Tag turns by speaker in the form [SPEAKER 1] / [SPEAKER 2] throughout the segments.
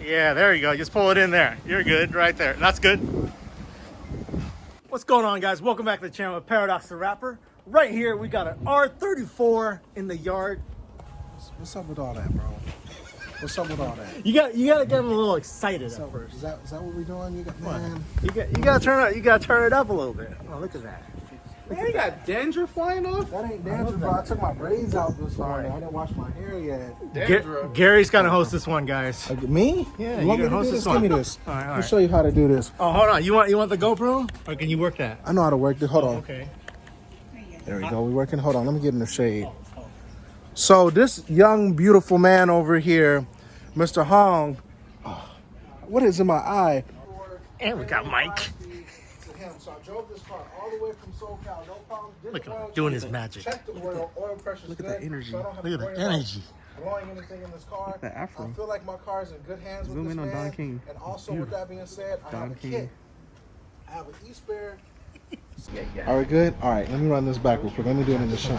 [SPEAKER 1] Yeah, there you go. Just pull it in there. You're good right there. That's good. What's going on, guys? Welcome back to the channel with Paradox the Rapper. Right here, we got an R34 in the yard.
[SPEAKER 2] What's up with all that, bro? What's up with all that?
[SPEAKER 1] You gotta get them a little excited at first.
[SPEAKER 2] Is that what we're doing?
[SPEAKER 1] You gotta turn it up a little bit. Oh, look at that.
[SPEAKER 3] Man, you got dandruff flying off?
[SPEAKER 2] That ain't dandruff, bro. I took my braids out this morning. I didn't wash my hair yet.
[SPEAKER 3] Dandruff.
[SPEAKER 1] Gary's gonna host this one, guys.
[SPEAKER 2] Me?
[SPEAKER 1] Yeah,
[SPEAKER 2] you want
[SPEAKER 1] you're
[SPEAKER 2] me to
[SPEAKER 1] gonna host
[SPEAKER 2] do this?
[SPEAKER 1] this one.
[SPEAKER 2] Give me this.
[SPEAKER 1] All right.
[SPEAKER 2] Let me show you how to do this.
[SPEAKER 1] Oh, hold on. You want the GoPro, or can you work that?
[SPEAKER 2] I know how to work this. Hold on.
[SPEAKER 1] Okay.
[SPEAKER 2] There we go. We're working. Hold on. Let me get in the shade. So this young, beautiful man over here, Mr. Hong. What is in my eye?
[SPEAKER 1] And we got Mike.
[SPEAKER 2] So I drove this car all the way from SoCal, no problem.
[SPEAKER 1] Look at him doing his magic.
[SPEAKER 2] Check the oil pressure's
[SPEAKER 3] Look at
[SPEAKER 2] good,
[SPEAKER 3] the energy.
[SPEAKER 2] so I don't have
[SPEAKER 1] Look at
[SPEAKER 2] to worry
[SPEAKER 1] the energy.
[SPEAKER 2] about blowing anything in this car.
[SPEAKER 3] Look at the afro.
[SPEAKER 2] I feel like my car's in good hands
[SPEAKER 3] Zoom
[SPEAKER 2] with
[SPEAKER 3] in
[SPEAKER 2] this
[SPEAKER 3] on
[SPEAKER 2] man.
[SPEAKER 3] Don King.
[SPEAKER 2] And also, with that being said, I have a
[SPEAKER 3] King.
[SPEAKER 2] kit. I have an e-spare. Are we good? All right, let me run this back real quick. Let me do it in the show.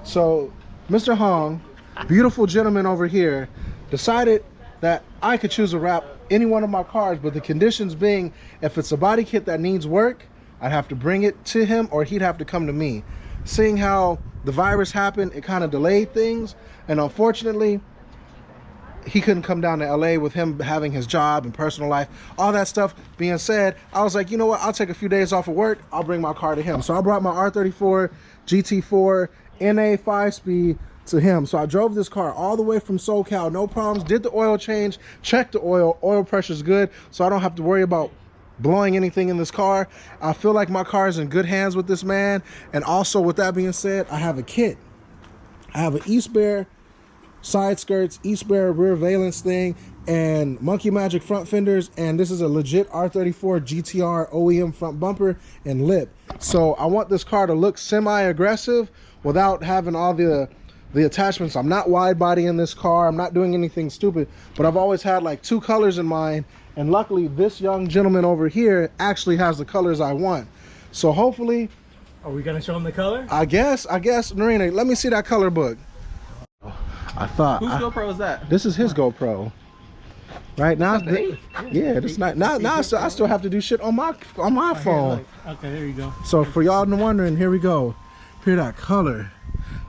[SPEAKER 2] So, Mr. Hong, beautiful gentleman over here, decided that I could choose a wrap any one of my cars, but the conditions being, if it's a body kit that needs work, I'd have to bring it to him or he'd have to come to me. Seeing how the virus happened, it kind of delayed things, and unfortunately, he couldn't come down to LA with him having his job and personal life. All that stuff being said, I was like, you know what, I'll take a few days off of work, I'll bring my car to him. So I brought my R34 GT4 NA 5-speed to him. So I drove this car all the way from SoCal, no problems, did the oil change, checked the oil pressure's good, so I don't have to worry about blowing anything in this car. I feel like my car is in good hands with this man. And also, with that being said, I have a kit. I have an e-spare side skirts, e-spare rear valence thing, and Monkey Magic front fenders, and this is a legit R34 GTR OEM front bumper and lip. So I want this car to look semi-aggressive without having all the attachments. I'm not wide body in this car. I'm not doing anything stupid, but I've always had like two colors in mind, and luckily this young gentleman over here actually has the colors I want. So hopefully,
[SPEAKER 1] Are we gonna show him the color?
[SPEAKER 2] I guess, Narina, let me see that color book. I thought.
[SPEAKER 3] Whose GoPro is that?
[SPEAKER 2] This is his GoPro. Right now, yeah, this not now. I still have to do shit on my phone.
[SPEAKER 1] Okay, there you go.
[SPEAKER 2] So for y'all wondering, here we go. Hear that color,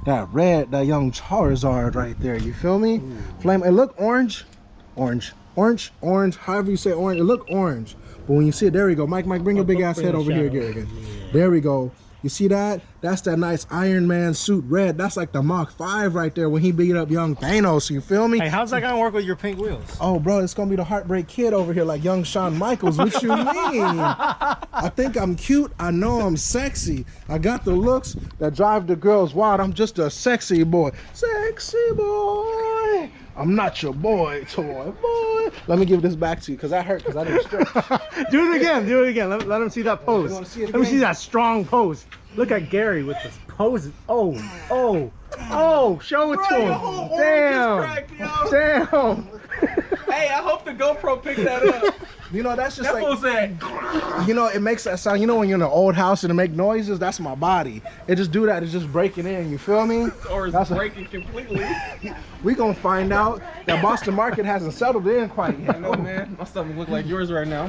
[SPEAKER 2] that red, that young Charizard right there. You feel me? Ooh. Flame. It look orange. However you say orange, it look orange. But when you see it, there we go. Mike, bring your big ass head over here, Gary. Yeah. There we go. You see that? That's that nice Iron Man suit red. That's like the Mach 5 right there when he beat up young Thanos. You feel me?
[SPEAKER 1] Hey, how's that gonna work with your pink wheels?
[SPEAKER 2] Oh, bro, it's gonna be the Heartbreak Kid over here like young Shawn Michaels. What you mean? I think I'm cute. I know I'm sexy. I got the looks that drive the girls wild. I'm just a sexy boy. Sexy boy. I'm not your boy, toy boy. Let me give this back to you because that hurt because I didn't stretch.
[SPEAKER 1] Do it again. Let him see that pose. Let me see that strong pose. Look at Gary with this pose. Oh, show it to him. Damn.
[SPEAKER 3] Hey, I hope the GoPro picked that up.
[SPEAKER 2] You know, that's just
[SPEAKER 3] that
[SPEAKER 2] like, you know, it makes that sound. You know when you're in an old house and it make noises? That's my body. It just do that. It's just breaking in. You feel me?
[SPEAKER 3] Or it's breaking completely.
[SPEAKER 2] We gonna find out that Boston market hasn't settled in quite yet.
[SPEAKER 3] I know, man. My stomach look like yours right now.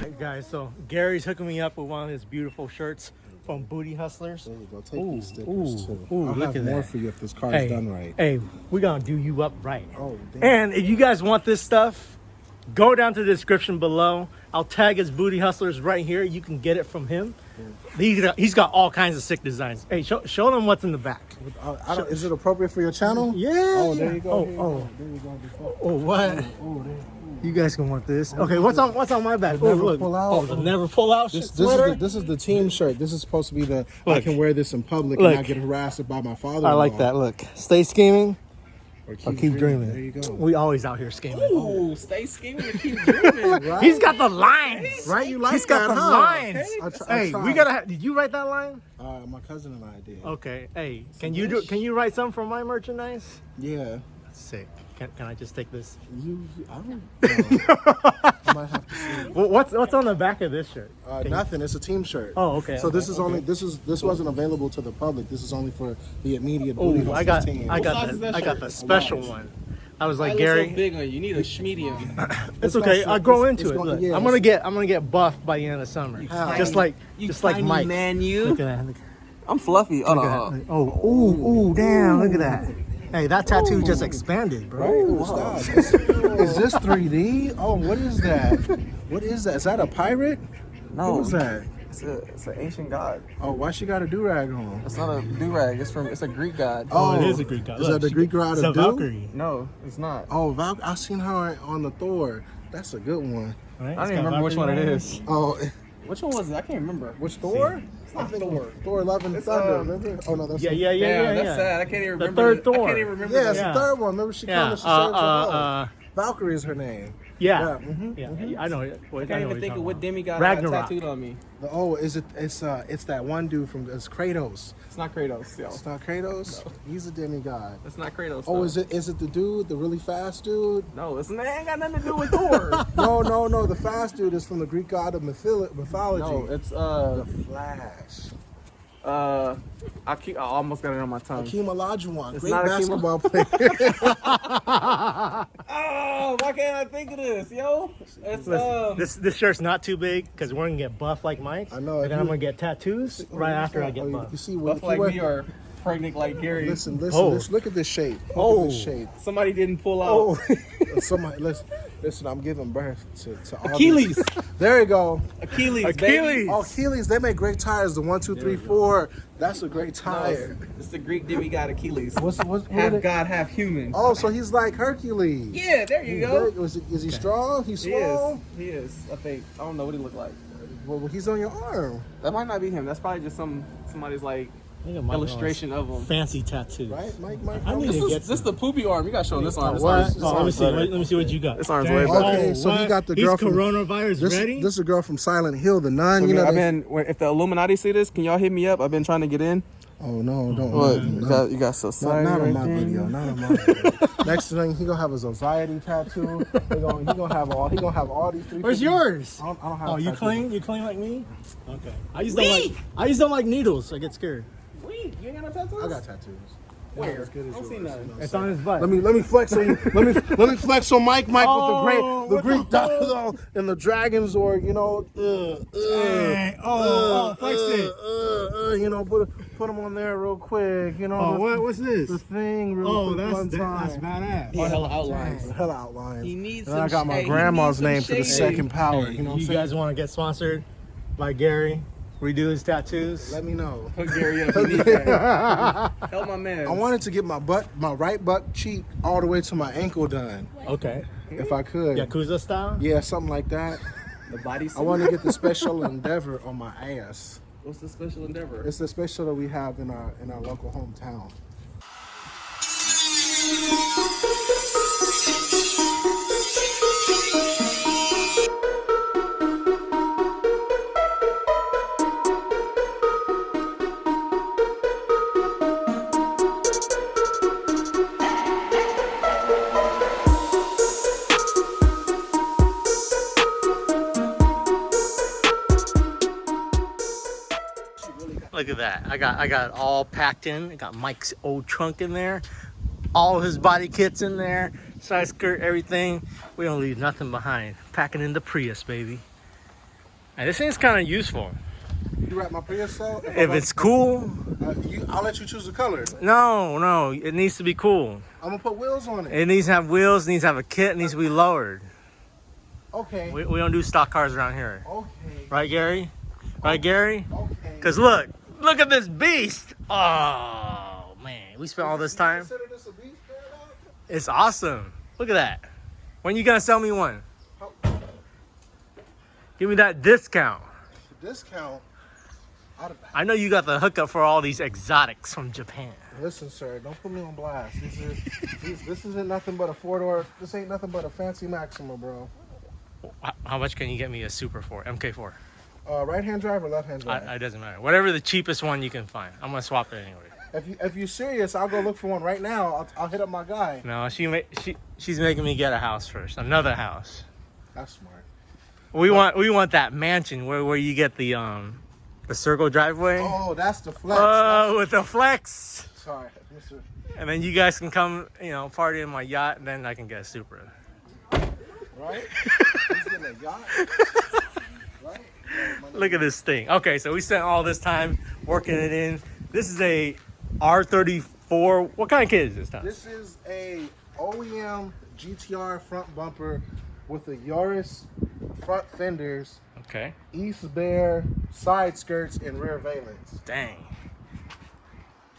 [SPEAKER 1] Hey guys, so Gary's hooking me up with one of his beautiful shirts from Booty Hustlers.
[SPEAKER 2] There you go. Take these stickers too. I'll
[SPEAKER 1] look
[SPEAKER 2] have
[SPEAKER 1] at
[SPEAKER 2] more
[SPEAKER 1] that.
[SPEAKER 2] for you if this car is done right.
[SPEAKER 1] Hey, we're gonna do you up right.
[SPEAKER 2] Oh, damn.
[SPEAKER 1] And if you guys want this stuff, go down to the description below. I'll tag his Booty Hustlers right here. You can get it from him. He's got all kinds of sick designs. Hey, show them what's in the back.
[SPEAKER 2] Is it appropriate for your channel?
[SPEAKER 1] Yeah.
[SPEAKER 2] Oh, there you go.
[SPEAKER 1] There
[SPEAKER 2] you go.
[SPEAKER 1] Oh, what? You guys can want this. Okay, what's on my back?
[SPEAKER 2] The never pull out.
[SPEAKER 1] Oh, the never pull out sweater.
[SPEAKER 2] This is the team shirt. This is supposed to be the
[SPEAKER 1] look,
[SPEAKER 2] I can wear this in public
[SPEAKER 1] look,
[SPEAKER 2] and not get harassed by my father.
[SPEAKER 1] I like that. Look, stay scheming.
[SPEAKER 2] Or
[SPEAKER 1] keep dreaming.
[SPEAKER 2] There you go.
[SPEAKER 1] We always out here scheming.
[SPEAKER 3] Ooh, stay scheming and keep dreaming.
[SPEAKER 2] Right?
[SPEAKER 1] He's got the lines.
[SPEAKER 2] Right? You like
[SPEAKER 1] He's got
[SPEAKER 2] that,
[SPEAKER 1] the
[SPEAKER 2] huh?
[SPEAKER 1] lines.
[SPEAKER 2] I
[SPEAKER 1] Hey, we gotta. Did you write that line?
[SPEAKER 2] My cousin and I did.
[SPEAKER 1] Okay. Hey, can you write something for my merchandise?
[SPEAKER 2] Yeah.
[SPEAKER 1] Sick. Can I just take this?
[SPEAKER 2] I don't know. You might have to see.
[SPEAKER 1] Well, what's on the back of this shirt?
[SPEAKER 2] Nothing. It's a team shirt.
[SPEAKER 1] Oh, okay.
[SPEAKER 2] So this is only this wasn't available to the public. This is only for the immediate Booty
[SPEAKER 1] Oh,
[SPEAKER 2] Hustlers team.
[SPEAKER 1] I got the special one. I was like,
[SPEAKER 3] Why
[SPEAKER 1] Gary,
[SPEAKER 3] look so big on you? You need a medium.
[SPEAKER 1] it's okay. I'll grow into it.
[SPEAKER 2] going-
[SPEAKER 1] Look,
[SPEAKER 2] yeah,
[SPEAKER 1] I'm gonna get buffed by the end of summer. Just like Mike.
[SPEAKER 3] man, you.
[SPEAKER 1] Look at that. Look
[SPEAKER 3] I'm fluffy.
[SPEAKER 1] at that. Oh, ooh, damn! Look at that. Hey, that tattoo just expanded, bro.
[SPEAKER 2] Oh, stop. Is this 3D? Oh, what is that? What is that? Is that a pirate?
[SPEAKER 3] No.
[SPEAKER 2] What was that?
[SPEAKER 3] It's an ancient god.
[SPEAKER 2] Oh, why she got a do-rag on?
[SPEAKER 3] It's not a do-rag. It's a Greek god.
[SPEAKER 1] Oh, it is a Greek god.
[SPEAKER 2] Is that the Greek god
[SPEAKER 1] It's a
[SPEAKER 2] of do?
[SPEAKER 1] Valkyrie.
[SPEAKER 3] No, it's not.
[SPEAKER 2] Oh, I seen her on the Thor. That's a good one.
[SPEAKER 1] Right?
[SPEAKER 3] I don't even remember which one it is.
[SPEAKER 2] Oh,
[SPEAKER 3] Which one was it? I can't remember.
[SPEAKER 2] which Thor? I think Thor Love and
[SPEAKER 3] It's,
[SPEAKER 2] Thunder. Remember? Oh no, that's
[SPEAKER 3] Damn, that's sad. I can't even
[SPEAKER 1] The
[SPEAKER 3] remember.
[SPEAKER 1] third Thor.
[SPEAKER 3] I can't even remember.
[SPEAKER 2] Yeah, it's
[SPEAKER 1] Yeah.
[SPEAKER 2] the third one. Remember she
[SPEAKER 1] Yeah.
[SPEAKER 2] came and she saved them all. Valkyrie is her name.
[SPEAKER 1] Yeah.
[SPEAKER 2] mhm,
[SPEAKER 1] Yeah. I know.
[SPEAKER 3] I can't even think of what demigod
[SPEAKER 1] Ragnarok.
[SPEAKER 3] got tattooed on me.
[SPEAKER 2] Oh, is it? It's that one dude from it's Kratos.
[SPEAKER 3] It's not Kratos. Yo.
[SPEAKER 2] It's not Kratos. He's a demigod.
[SPEAKER 3] It's not Kratos.
[SPEAKER 2] Oh,
[SPEAKER 3] though.
[SPEAKER 2] is it the dude, the really fast dude?
[SPEAKER 3] No, it ain't got nothing to do with Thor.
[SPEAKER 2] No. The fast dude is from the Greek god of mythology.
[SPEAKER 3] No, it's
[SPEAKER 2] the Flash.
[SPEAKER 3] I almost got it on my tongue.
[SPEAKER 2] Hakeem Olajuwon,
[SPEAKER 3] It's
[SPEAKER 2] great
[SPEAKER 3] not Hakeem
[SPEAKER 2] basketball player.
[SPEAKER 3] Oh, why can't I think of this, yo? It's
[SPEAKER 1] This shirt's not too big because we're gonna get buff like Mike.
[SPEAKER 2] I know,
[SPEAKER 1] And
[SPEAKER 2] if
[SPEAKER 1] then I'm
[SPEAKER 2] you-
[SPEAKER 1] gonna get tattoos right after I get buff.
[SPEAKER 2] You see,
[SPEAKER 3] buff
[SPEAKER 2] if you
[SPEAKER 3] like
[SPEAKER 2] wear-
[SPEAKER 3] me or pregnant like Gary.
[SPEAKER 2] Listen,
[SPEAKER 1] Oh.
[SPEAKER 2] look at this shape. Look
[SPEAKER 1] Oh.
[SPEAKER 2] at this shape.
[SPEAKER 3] Somebody didn't pull out.
[SPEAKER 2] Oh, somebody, listen. I'm giving birth to all
[SPEAKER 3] Achilles.
[SPEAKER 2] these- There you go.
[SPEAKER 3] Achilles.
[SPEAKER 1] Achilles.
[SPEAKER 2] Oh, Achilles. They make great tires. The 1, 2, 3, 4. That's a great tire.
[SPEAKER 3] It's the Greek demigod Achilles.
[SPEAKER 2] What
[SPEAKER 3] Half
[SPEAKER 2] are they-
[SPEAKER 3] god, half human.
[SPEAKER 2] Oh, so he's like Hercules.
[SPEAKER 3] Yeah, there you
[SPEAKER 2] He's
[SPEAKER 3] go.
[SPEAKER 2] Is he strong? He's
[SPEAKER 3] He
[SPEAKER 2] small.
[SPEAKER 3] is. He is. I think. I don't know what he looked like.
[SPEAKER 2] Well, he's on your arm,
[SPEAKER 3] That might not be him. That's probably just somebody's like
[SPEAKER 1] I think it might be
[SPEAKER 3] illustration of him.
[SPEAKER 1] fancy tattoo.
[SPEAKER 2] right, Mike?
[SPEAKER 1] I need
[SPEAKER 3] This
[SPEAKER 1] to
[SPEAKER 3] is
[SPEAKER 1] get
[SPEAKER 3] this the poopy arm. You got to show this arm. This
[SPEAKER 1] What?
[SPEAKER 3] arm's- this
[SPEAKER 1] Oh, let me
[SPEAKER 3] arm's
[SPEAKER 1] see.
[SPEAKER 3] better.
[SPEAKER 1] Let me see what you got.
[SPEAKER 3] This arm's
[SPEAKER 1] Dang.
[SPEAKER 3] way better.
[SPEAKER 2] Okay,
[SPEAKER 1] Oh,
[SPEAKER 2] so he
[SPEAKER 1] what?
[SPEAKER 2] got the
[SPEAKER 1] He's
[SPEAKER 2] girl from-
[SPEAKER 1] coronavirus
[SPEAKER 2] This
[SPEAKER 1] ready.
[SPEAKER 2] is a girl from Silent Hill, the nun. You know,
[SPEAKER 3] I've
[SPEAKER 2] they-
[SPEAKER 3] been. If the Illuminati see this, can y'all hit me up? I've been trying to get in.
[SPEAKER 2] Oh no, don't.
[SPEAKER 3] What?
[SPEAKER 2] no.
[SPEAKER 3] You got society.
[SPEAKER 2] Not on my
[SPEAKER 3] right there.
[SPEAKER 2] video. Not on my video. Next thing, he gonna have his anxiety tattoo. He gonna have all these 3.
[SPEAKER 1] Where's yours?
[SPEAKER 2] I don't have.
[SPEAKER 1] Oh, you
[SPEAKER 2] tattoos.
[SPEAKER 1] clean? You clean like me? Okay. I just don't like needles. I get scared.
[SPEAKER 3] Wait, you ain't got no tattoos?
[SPEAKER 2] I got tattoos.
[SPEAKER 3] Where?
[SPEAKER 2] As good as
[SPEAKER 3] I don't see
[SPEAKER 2] yours,
[SPEAKER 3] none.
[SPEAKER 2] you know.
[SPEAKER 1] It's on his butt.
[SPEAKER 2] Let me flex on you. let me flex on Mike
[SPEAKER 1] Oh,
[SPEAKER 2] with the Greek
[SPEAKER 1] what the
[SPEAKER 2] dogs and the dragons, or you know,
[SPEAKER 1] Dang. Oh, flex it.
[SPEAKER 2] you know, put them on there real quick. You know,
[SPEAKER 1] Oh, what's this?
[SPEAKER 2] the thing real
[SPEAKER 1] Oh,
[SPEAKER 2] quick one
[SPEAKER 1] that's
[SPEAKER 2] time.
[SPEAKER 1] badass.
[SPEAKER 3] Yeah, hella outlines.
[SPEAKER 2] Hell outlines.
[SPEAKER 3] He needs
[SPEAKER 2] And I
[SPEAKER 3] some
[SPEAKER 2] got my
[SPEAKER 3] shade.
[SPEAKER 2] grandma's
[SPEAKER 3] He needs
[SPEAKER 2] name
[SPEAKER 3] some
[SPEAKER 2] for the
[SPEAKER 3] shade.
[SPEAKER 2] second power.
[SPEAKER 1] Hey,
[SPEAKER 2] You know what I'm
[SPEAKER 1] you
[SPEAKER 2] saying?
[SPEAKER 1] guys want to get sponsored by Gary? Redo his tattoos?
[SPEAKER 2] Let me know.
[SPEAKER 3] Hook Gary up. He needs that. Help my man.
[SPEAKER 2] I wanted to get my right butt cheek all the way to my ankle done,
[SPEAKER 1] Okay.
[SPEAKER 2] if I could.
[SPEAKER 1] Yakuza style?
[SPEAKER 2] Yeah, something like that.
[SPEAKER 3] the body.
[SPEAKER 2] I want to get the special endeavor on my ass.
[SPEAKER 3] What's the special endeavor?
[SPEAKER 2] It's the special that we have in our local hometown.
[SPEAKER 1] Look at that. I got it all packed in. I got Mike's old trunk in there. All his body kits in there. Side skirt, everything. We don't leave nothing behind. Packing in the Prius, baby. And this thing's kind of useful.
[SPEAKER 2] You wrap my Prius out?
[SPEAKER 1] If it's cool,
[SPEAKER 2] I'll let you choose the color.
[SPEAKER 1] no, it needs to be cool.
[SPEAKER 2] I'm gonna put wheels on it.
[SPEAKER 1] It needs to have wheels, it needs to have a kit, it needs to be lowered.
[SPEAKER 2] Okay.
[SPEAKER 1] We don't do stock cars around here.
[SPEAKER 2] Okay.
[SPEAKER 1] Right, Gary? Right, Gary?
[SPEAKER 2] Okay.
[SPEAKER 1] Because look at this beast. Oh, man. We spent all this time.
[SPEAKER 2] Consider this a beast paradox?
[SPEAKER 1] It's awesome. Look at that. When you gonna sell me one? Give me that discount.
[SPEAKER 2] Discount.
[SPEAKER 1] I know you got the hookup for all these exotics from Japan.
[SPEAKER 2] Listen, sir, don't put me on blast. This isn't nothing but a 4-door. This ain't nothing but a fancy Maxima, bro.
[SPEAKER 1] How much can you get me a Super 4, MK4?
[SPEAKER 2] Right-hand drive or left-hand drive?
[SPEAKER 1] It doesn't matter. Whatever the cheapest one you can find. I'm gonna swap it anyway.
[SPEAKER 2] If you're serious, I'll go look for one right now. I'll hit up my guy.
[SPEAKER 1] No, she's making me get a house first. Another house.
[SPEAKER 2] That's smart.
[SPEAKER 1] We want that mansion where you get the circle driveway.
[SPEAKER 2] Oh, that's the flex.
[SPEAKER 1] With the flex.
[SPEAKER 2] Sorry, Mr.
[SPEAKER 1] And then you guys can come, you know, party in my yacht, and then I can get a Supra.
[SPEAKER 2] Right? He's getting a yacht. Right?
[SPEAKER 1] Look at this thing. Okay, so we spent all this time working it in. This is a R34. What kind of kit is this, Tom?
[SPEAKER 2] This is a OEM GTR front bumper with the Yaris front fenders,
[SPEAKER 1] Okay.
[SPEAKER 2] East Bear side skirts, and rear valence.
[SPEAKER 1] Dang.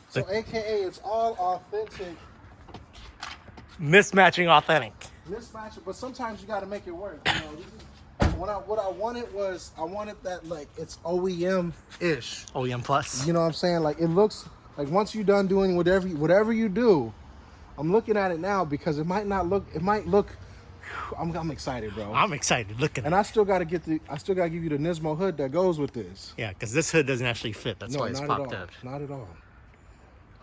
[SPEAKER 2] So AKA it's all authentic.
[SPEAKER 1] Mismatching authentic.
[SPEAKER 2] Mismatch it, but sometimes you got to make it work. You know, this is, what I wanted was I wanted that like it's OEM-ish.
[SPEAKER 1] OEM plus.
[SPEAKER 2] You know what I'm saying? Like it looks like once you're done doing whatever you do, I'm looking at it now because it might not look. It might look. I'm excited, bro.
[SPEAKER 1] I'm excited looking at
[SPEAKER 2] And
[SPEAKER 1] it.
[SPEAKER 2] I still got to give you the Nismo hood that goes with this.
[SPEAKER 1] Yeah, because this hood doesn't actually fit. That's why it's
[SPEAKER 2] not
[SPEAKER 1] popped
[SPEAKER 2] at all.
[SPEAKER 1] up.
[SPEAKER 2] Not at all.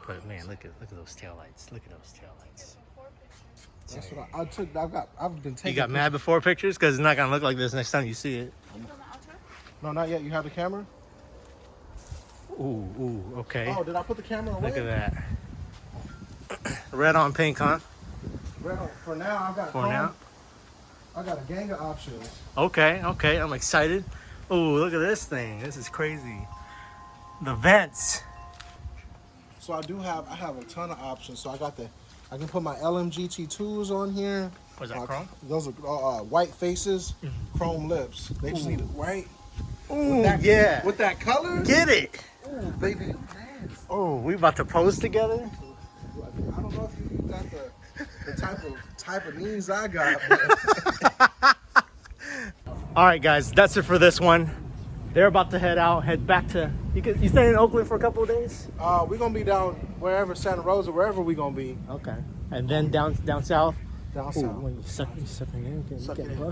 [SPEAKER 1] But man, look at those taillights. Look at those taillights.
[SPEAKER 2] That's what I took. I've been taking.
[SPEAKER 1] You got mad before pictures because it's not gonna look like this next time you see it.
[SPEAKER 2] No, not yet. You have the camera?
[SPEAKER 1] Ooh, okay.
[SPEAKER 2] Oh, did I put the camera away?
[SPEAKER 1] Look at that. Red on pink, huh?
[SPEAKER 2] Well, for now, I got.
[SPEAKER 1] For now.
[SPEAKER 2] I got a gang of options.
[SPEAKER 1] Okay. I'm excited. Oh, look at this thing. This is crazy. The vents.
[SPEAKER 2] So I have a ton of options. So I can put my LMGT2s on here.
[SPEAKER 1] Was that chrome?
[SPEAKER 2] Those are white faces, chrome lips. They just need it, right?
[SPEAKER 1] Ooh,
[SPEAKER 2] Yeah. With that color?
[SPEAKER 1] Get it.
[SPEAKER 2] Ooh, baby.
[SPEAKER 1] Oh, we about to pose together.
[SPEAKER 2] I don't know if you got the type of knees I got.
[SPEAKER 1] All right, guys, that's it for this one. They're about to head back to. You staying in Oakland for a couple of days?
[SPEAKER 2] We're gonna be down wherever Santa Rosa, wherever we gonna be.
[SPEAKER 1] Okay. And then down south.
[SPEAKER 2] Down
[SPEAKER 1] Ooh,
[SPEAKER 2] south.
[SPEAKER 1] when you sucking in,
[SPEAKER 2] Suck it in.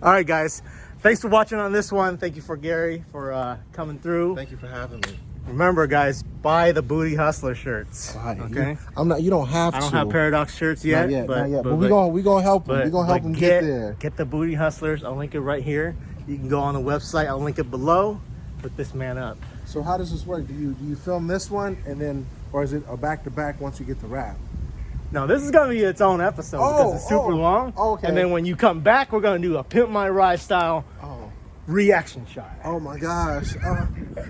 [SPEAKER 1] All right, guys. Thanks for watching on this one. Thank you for Gary for coming through.
[SPEAKER 2] Thank you for having me.
[SPEAKER 1] Remember, guys, buy the Booty Hustler shirts. Okay.
[SPEAKER 2] You don't have to.
[SPEAKER 1] I don't have Paradox shirts yet.
[SPEAKER 2] Not yet.
[SPEAKER 1] But
[SPEAKER 2] we gonna help them. We're gonna help them get there.
[SPEAKER 1] Get the Booty Hustlers. I'll link it right here. You can go on the website. I'll link it below. Look this man up.
[SPEAKER 2] So how does this work? Do you film this one and then, or is it a back to back once you get the wrap?
[SPEAKER 1] No, this is gonna be its own episode because it's super long.
[SPEAKER 2] Okay.
[SPEAKER 1] And then when you come back, we're gonna do a Pimp My Ride style reaction shot.
[SPEAKER 2] Oh my gosh.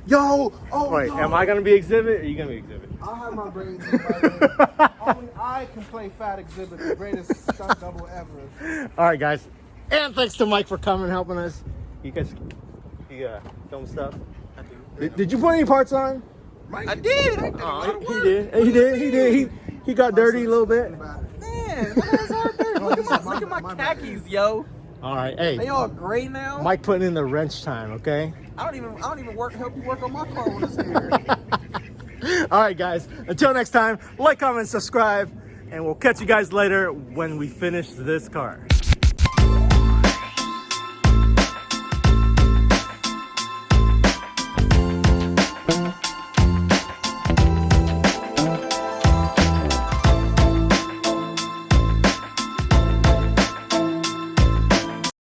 [SPEAKER 2] Yo. Oh.
[SPEAKER 1] Wait,
[SPEAKER 2] no.
[SPEAKER 1] am I gonna be exhibit or are you gonna be exhibit?
[SPEAKER 2] I'll have my brains in by Only I can play Fat Exhibit, the greatest stunt double ever.
[SPEAKER 1] All right, guys. And thanks to Mike for coming and helping us. You guys, film stuff. Did you put any parts on?
[SPEAKER 3] I did.
[SPEAKER 1] He did. He got dirty a little bit.
[SPEAKER 3] Man, that's hard dirty. Look at my khakis, yo.
[SPEAKER 1] All right, hey.
[SPEAKER 3] They all gray now.
[SPEAKER 1] Mike putting in the wrench time, okay?
[SPEAKER 3] I don't even help you work on my car when it's here.
[SPEAKER 1] All right, guys. Until next time, like, comment, subscribe, and we'll catch you guys later when we finish this car.
[SPEAKER 2] Thank you.